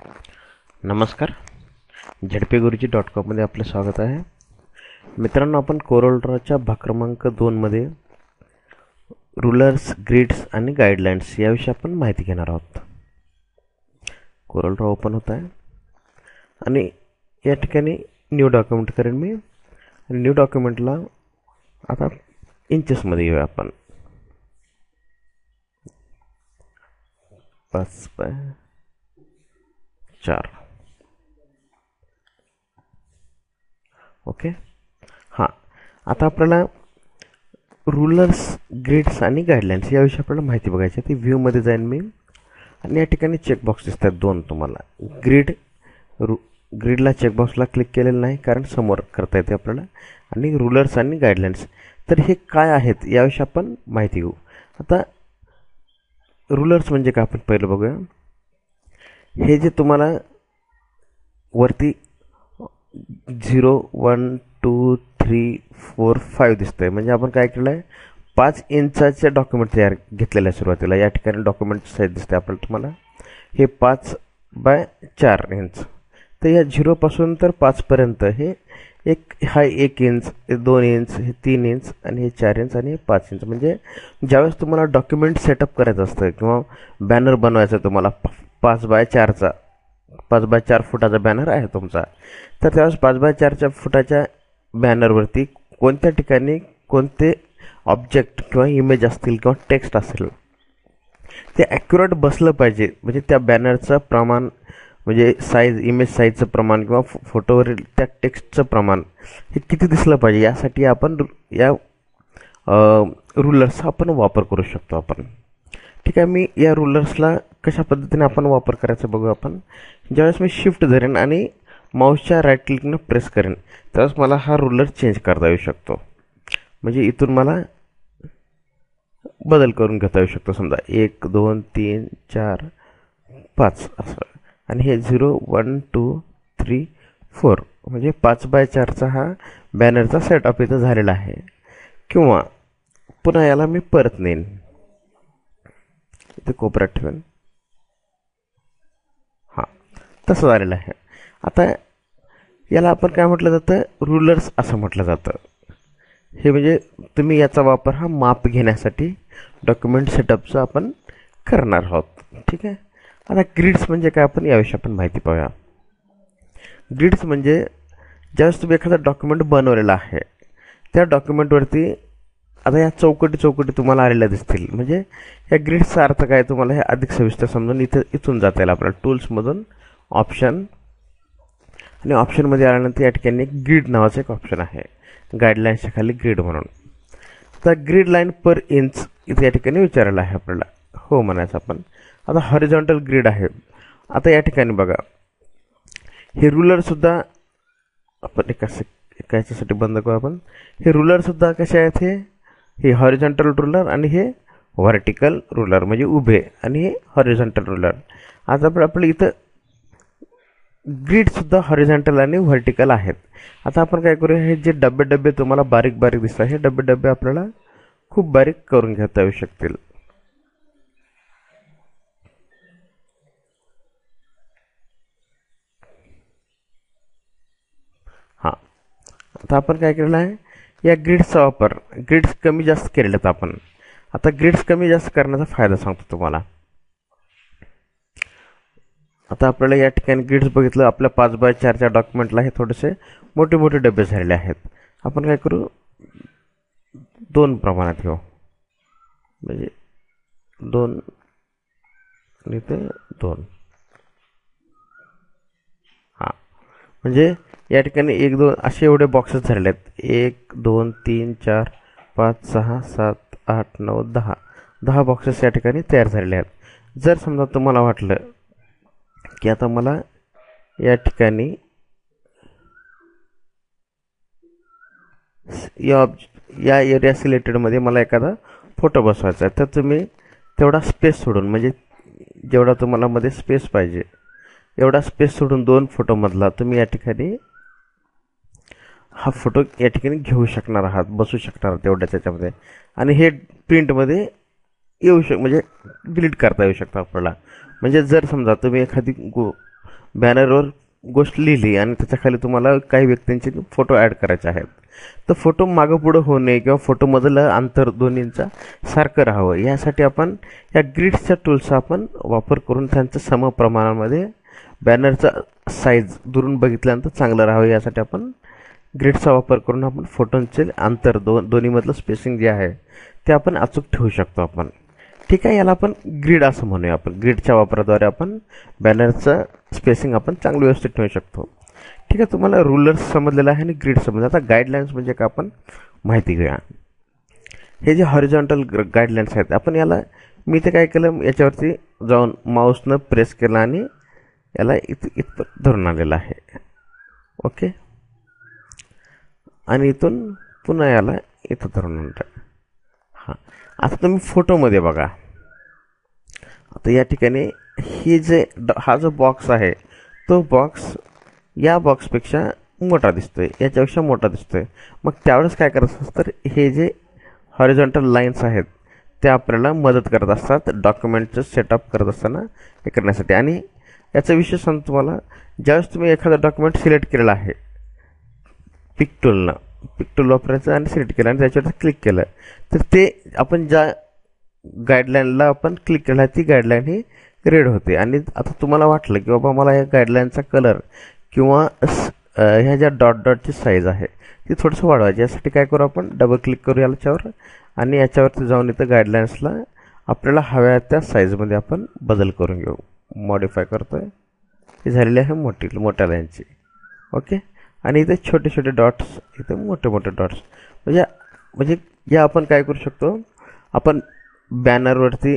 नमस्कार. झडपीगुरुजी.com मध्ये आपले स्वागत आहे. मित्रांनो, आपण कोरलड्रॉच्या भाग क्रमांक 2 मध्ये रूलर्स, ग्रिड्स आणि गाईडलाईन्स याविषयी आपण माहिती घेणार आहोत. कोरलड्रॉ ओपन होत आहे आणि या ठिकाणी न्यू डॉक्युमेंट करेन मी. न्यू डॉक्युमेंटला आता इंचेसमध्ये घेऊया आपण. 5/4. ओके. हां, आता आपल्याला रूलर्स, ग्रिड्स आणि गाईडलाईन्स याविषयी आपल्याला माहिती बघायची आहे. ती व्ह्यूमध्ये जाईन मी आणि या ठिकाणी चेकबॉक्स दिसतात 2 तुम्हाला. ग्रिडला चेकबॉक्सला क्लिक केलेलं नाही कारण समोर करता येते आपल्याला. आणि रूलर्स आणि गाईडलाईन्स, तर हे काय आहेत याविषयी आपण माहिती घेऊ. आता रूलर्स म्हणजे काय आपण पहिलं बघूया. हे जे तुम्हाला वरती 0, 1, 2, 3, 4, 5 दिसतंय, म्हणजे आपण काय केलं आहे, 5 इंचाचे डॉक्युमेंट तयार घेतलेलं आहे सुरुवातीला. या ठिकाणी डॉक्युमेंट साईज दिसते आपल्याला तुम्हाला. हे 5/4 इंच. तर या 0 पासून तर 5 पर्यंत हे हा 1 इंच, 2 इंच, हे 3 इंच आणि हे 4 इंच आणि हे 5 इंच. म्हणजे ज्यावेळेस तुम्हाला डॉक्युमेंट सेटअप करायचं असतं किंवा बॅनर बनवायचा तुम्हाला 5/4चा 5/4 फुटाचा बॅनर आहे तुमचा, तर त्यावेळेस 5/4 फुटाच्या बॅनरवरती कोणत्या ठिकाणी कोणते ऑब्जेक्ट किंवा इमेज असतील किंवा टेक्स्ट असेल ते ॲक्युरेट बसलं पाहिजे. म्हणजे त्या बॅनरचं प्रमाण, म्हणजे साईज, इमेज साईजचं प्रमाण किंवा फोटोवरील त्या टेक्स्टचं प्रमाण हे किती दिसलं पाहिजे, यासाठी आपण या रूलर्सचा आपण वापर करू शकतो आपण. ठीक आहे. मी या रूलर्सला कशा पद्धतीने आपण वापर करायचा बघू आपण. ज्यावेळेस मी शिफ्ट धरेन आणि माऊसच्या राईट क्लिकनं प्रेस करेन त्यावेळेस मला हा रूलर चेंज करता येऊ शकतो. म्हणजे इथून मला बदल करून घेता येऊ शकतो. समजा 1, 2, 3, 4, 5 असं. आणि हे 0, 1, 2, 3, 4 म्हणजे 5/4चा हा बॅनरचा सेटअप इथं झालेला आहे. किंवा पुन्हा याला मी परत नेईन, इथे कोपऱ्यात ठेवेन. हां, तसं झालेलं आहे. आता याला आपण काय म्हटलं जातं, रूलर्स असं म्हटलं जातं. हे म्हणजे तुम्ही याचा वापर हा माप घेण्यासाठी डॉक्युमेंट सेटअपचं आपण करणार आहोत. ठीक आहे. आता ग्रिड्स म्हणजे काय आपण याविषयी आपण माहिती पाहूया. ग्रिड्स म्हणजे ज्यावेळेस तुम्ही एखादा डॉक्युमेंट बनवलेला आहे त्या डॉक्युमेंटवरती आता या चौकटी तुम्हाला आलेल्या दिसतील. म्हणजे या ग्रिड्सचा अर्थ काय तुम्हाला हे अधिक सविस्तर समजून इथून जाता येईल आपल्याला. टूल्समधून ऑप्शन, आणि ऑप्शनमध्ये आल्यानंतर या ठिकाणी ग्रिड नावाचं एक ऑप्शन आहे, गाईडलाईन्सच्या खाली ग्रिड म्हणून. तर ग्रिड लाईन पर इंच इथे या ठिकाणी विचारायला आहे आपल्याला, हो म्हणायचं आपण. आता हॉरिझॉन्टल ग्रिड आहे. आता या ठिकाणी बघा, हे रूलरसुद्धा आपण एकासाठी बंद करू आपण. हे रूलरसुद्धा कसे आहेत, हे हॉरिझॉन्टल रूलर आणि हे व्हर्टिकल रूलर, म्हणजे उभे, आणि हे हॉरिझॉन्टल रूलर. आता आपलं इथं ग्रिडसुद्धा हॉरिझॉन्टल आणि व्हर्टिकल आहेत. आता आपण काय करूया, हे जे डबे तुम्हाला बारीक बारीक दिसतात, हे डबे आपल्याला खूप बारीक करून घेता येऊ शकतील. हां, आता आपण काय केलेलं आहे, या ग्रिड्सचा वापर, ग्रिड्स कमी जास्त केलेले आहेत आपण. आता ग्रिड्स कमी जास्त करण्याचा फायदा सांगतो तुम्हाला. आता आपल्याला या ठिकाणी ग्रिड्स बघितलं, आपल्या 5/4च्या डॉक्युमेंटला हे थोडेसे मोठे डबे झालेले आहेत. आपण काय करू, 2 प्रमाणात घेऊ, म्हणजे 2 आणि ते 2. हां, म्हणजे या ठिकाणी 1, 2 असे एवढे बॉक्सेस झालेले आहेत. 1, 2, 3, 4, 5, 6, 7, 8, 9, 10 बॉक्सेस या ठिकाणी तयार झालेले आहेत. जर समजा तुम्हाला वाटलं की आता मला या ठिकाणी या एरिया सिलेक्टेडमध्ये मला एखादा फोटो बसवायचा आहे, तर तुम्ही तेवढा स्पेस सोडून, म्हणजे जेवढा तुम्हाला मध्ये स्पेस पाहिजे एवढा स्पेस सोडून 2 फोटोमधला तुम्ही या ठिकाणी हा फोटो या ठिकाणी घेऊ शकणार आहात, बसू शकणार आहात तेवढ्या त्याच्यामध्ये. आणि हे प्रिंटमध्ये येऊ म्हणजे डिलीट करता येऊ शकतं आपल्याला. म्हणजे जर समजा तुम्ही एखादी बॅनरवर गोष्ट लिहिली आणि त्याच्याखाली तुम्हाला काही व्यक्तींचे फोटो ॲड करायचे आहेत, तर फोटो मागं पुढं होऊ नये किंवा फोटोमधलं अंतर दोन्हींचा सारखं राहावं यासाठी आपण या ग्रिड्सच्या टूल्सचा आपण वापर करून त्यांचं समप्रमाणामध्ये बॅनरचा साईज दुरून बघितल्यानंतर चांगलं राहावं यासाठी आपण ग्रिडचा वापर करून आपण फोटोंचे अंतर दोन्हीमधलं स्पेसिंग जे आहे ते आपण अचूक ठेवू शकतो आपण. ठीक आहे, याला आपण ग्रिड असं म्हणूया. आपण ग्रिडच्या वापराद्वारे आपण बॅनरचं स्पेसिंग आपण चांगलं व्यवस्थित ठेवू शकतो. ठीक आहे, तुम्हाला रुलर्स समजलेलं आहे आणि ग्रिड समजलं. आता गाईडलाईन्स म्हणजे काय आपण माहिती घेऊया. हे जे हॉरिझॉन्टल गाईडलाईन्स आहेत आपण याला मी ते काय केलं, याच्यावरती जाऊन माऊसनं प्रेस केलं आणि याला इथं धरून आलेलं आहे. ओके, आणि इथून पुन्हा याला इथं धरून आणलं. हां, आता तुम्ही फोटोमध्ये बघा. आता या ठिकाणी ही हा जो बॉक्स आहे तो बॉक्स या बॉक्सपेक्षा मोठा दिसतोय, याच्यापेक्षा मोठा दिसतोय. मग त्यावेळेस काय करायचं असतं, तर हे जे हॉरिझॉन्टल लाईन्स आहेत ते आपल्याला मदत करत असतात डॉक्युमेंटचं सेटअप करत असताना हे करण्यासाठी. आणि याचा विषय सांगतो तुम्हाला, ज्यावेळेस तुम्ही एखादा डॉक्युमेंट सिलेक्ट केलेला आहे पिक टूल वापरायचं आणि सिलेक्ट केलं आणि त्याच्यावरती क्लिक केलं, तर ते आपण ज्या गाईडलाईनला आपण क्लिक केला ती गाईडलाईन ही रेड होते. आणि आता तुम्हाला वाटलं की बाबा मला या गाईडलाईनचा कलर किंवा ह्या ज्या डॉटची साईज आहे ती थोडंसं वाढवायची. यासाठी काय करू, आपण डबल क्लिक करू याच्यावर आणि याच्यावरती जाऊन इथं गाईडलाईन्सला आपल्याला हव्या त्या साईजमध्ये आपण बदल करून घेऊ. मॉडिफाय करतो आहे, ही झालेली आहे मोठ्या लाईनची. ओके, आणि इथे छोटे छोटे डॉट्स, इथे मोठे मोठे डॉट्स. म्हणजे या आपण काय करू शकतो, आपण बॅनरवरती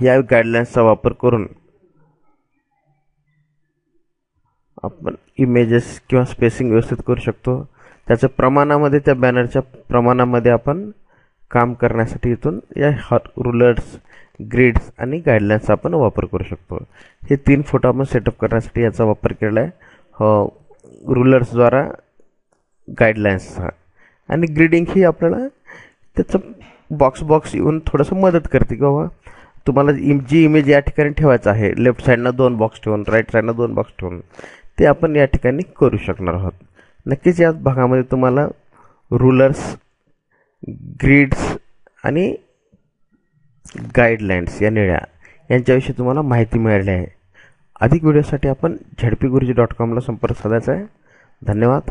या गाईडलाईन्सचा वापर करून आपण इमेजेस किंवा स्पेसिंग व्यवस्थित करू शकतो. त्याच्या प्रमाणामध्ये, त्या बॅनरच्या प्रमाणामध्ये आपण काम करण्यासाठी इथून या रुलर्स, ग्रिड्स आणि गाईडलाईन्सचा आपण वापर करू शकतो. हे 3 फोटो आपण सेटअप करण्यासाठी याचा वापर केला आहे, रुलर्सद्वारा गाईडलाईन्सचा. आणि ग्रिडिंग ही आपल्याला त्याचं बॉक्स येऊन थोडंसं मदत करते की बाबा तुम्हाला जी इमेज या ठिकाणी ठेवायचं आहे, लेफ्ट साईडनं 2 बॉक्स ठेवून, राईट साईडनं 2 बॉक्स ठेवून, ते आपण या ठिकाणी करू शकणार आहोत. नक्कीच या भागामध्ये तुम्हाला रुलर्स, ग्रिड्स आणि गाईडलाईन्स या निळ्या यांच्याविषयी तुम्हाला माहिती मिळाली आहे. अधिक व्हिडिओसाठी आपण झडपीगुरुजी.com ला संपर्क साधायचा आहे. धन्यवाद.